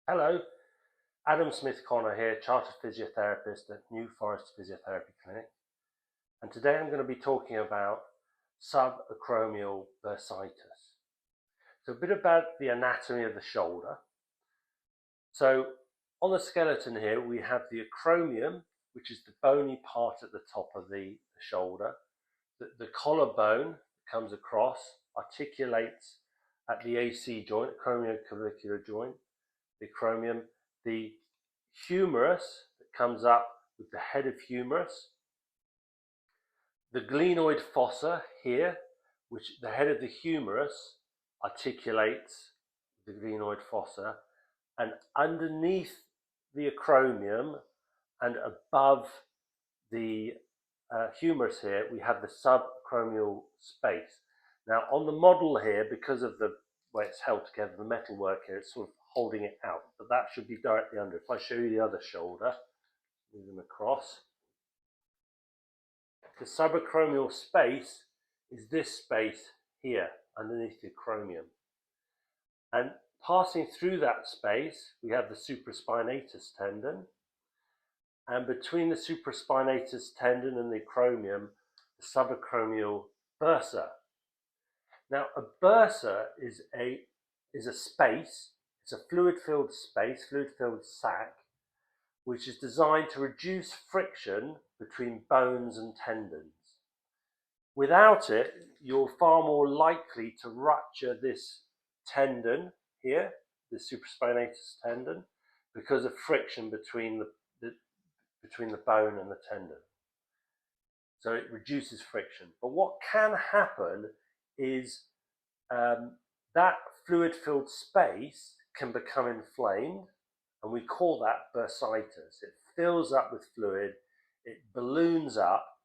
Hello, Adam Smith-Connor here, Chartered Physiotherapist at New Forest Physiotherapy Clinic. And today I'm going to be talking about subacromial bursitis. So a bit about the anatomy of the shoulder. So on the skeleton here we have the acromium, which is the bony part at the top of the shoulder. The collarbone comes across, articulates at the AC joint, acromioclavicular joint, the acromium, the humerus that comes up with the head of humerus, the glenoid fossa here, which the head of the humerus articulates the glenoid fossa, and underneath the acromium and above the humerus here, we have the subacromial space. Now, on the model here, because of the way it's held together, the metalwork here, it's sort of holding it out, but that should be directly under. If I show you the other shoulder, move them across. The subacromial space is this space here, underneath the acromium. And passing through that space, we have the supraspinatus tendon, and between the supraspinatus tendon and the acromium, the subacromial bursa. Now, a bursa is a space, it's a fluid-filled space, fluid-filled sac, which is designed to reduce friction between bones and tendons. Without it, you're far more likely to rupture this tendon here, the supraspinatus tendon, because of friction between the bone and the tendon. So it reduces friction. But what can happen is that fluid-filled space can become inflamed, and we call that bursitis. It fills up with fluid, it balloons up,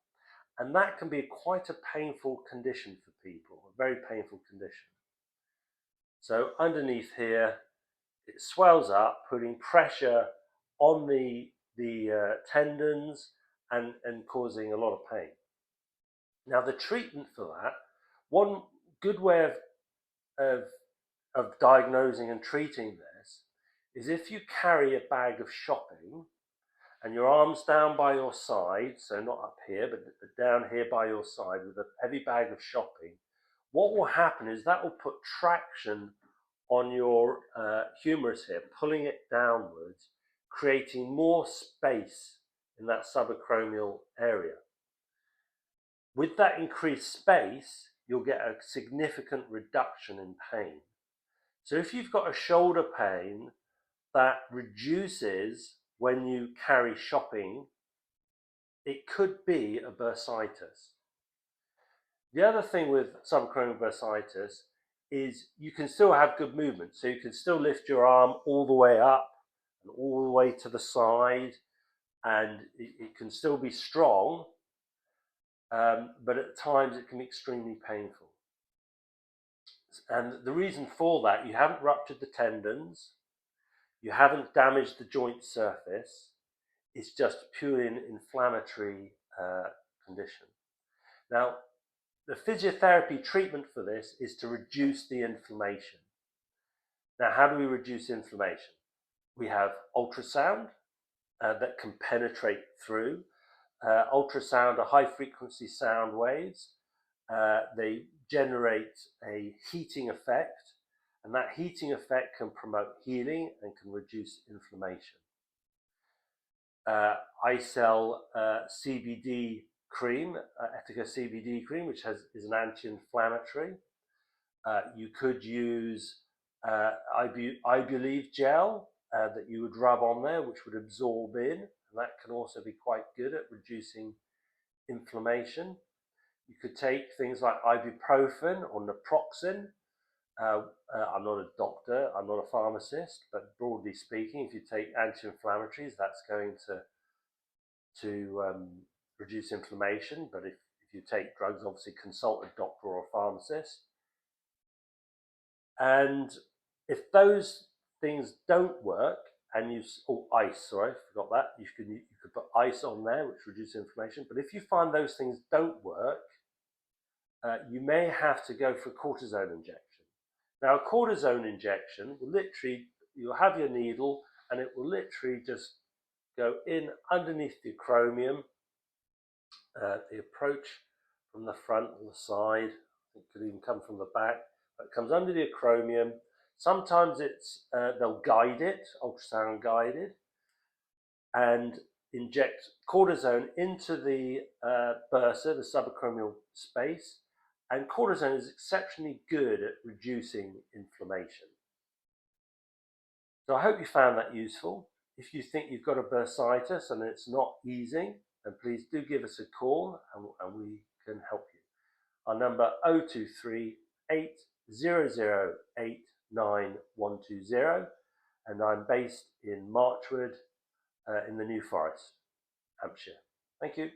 and that can be quite a painful condition for people, a very painful condition. So underneath here, it swells up, putting pressure on the tendons and causing a lot of pain. Now, the treatment for that, one good way of diagnosing and treating this is if you carry a bag of shopping and your arms down by your side, so not up here, but down here by your side with a heavy bag of shopping, what will happen is that will put traction on your humerus here, pulling it downwards, creating more space in that subacromial area. With that increased space, you'll get a significant reduction in pain. So if you've got a shoulder pain that reduces when you carry shopping, it could be a bursitis. The other thing with subacromial bursitis is you can still have good movement. So you can still lift your arm all the way up and all the way to the side, and it can still be strong, but at times it can be extremely painful. And the reason for that, you haven't ruptured the tendons, you haven't damaged the joint surface, it's just purely an inflammatory condition. Now, the physiotherapy treatment for this is to reduce the inflammation. Now, how do we reduce inflammation? We have ultrasound that can penetrate through. Ultrasound are high-frequency sound waves. They generate a heating effect, and that heating effect can promote healing and can reduce inflammation. I sell CBD cream, Etica CBD cream, which is an anti-inflammatory. You could use Ibuleve gel that you would rub on there, which would absorb in, and that can also be quite good at reducing inflammation. You could take things like ibuprofen or naproxen. I'm not a doctor, I'm not a pharmacist, but broadly speaking, if you take anti-inflammatories, that's going to reduce inflammation. But if you take drugs, obviously consult a doctor or a pharmacist. And if those things don't work, and ice, sorry, I forgot that. You could put ice on there, which reduces inflammation. But if you find those things don't work, you may have to go for a cortisone injection. Now, a cortisone injection will literally, you'll have your needle and it will literally just go in underneath the acromium. The approach from the front or the side, it could even come from the back, but it comes under the acromium. Sometimes they'll guide it, ultrasound guided, and inject cortisone into the bursa, the subacromial space, and cortisone is exceptionally good at reducing inflammation. So I hope you found that useful. If you think you've got a bursitis and it's not easing, then please do give us a call and we can help you. Our number 023 800 89120, and I'm based in Marchwood in the New Forest, Hampshire. Thank you.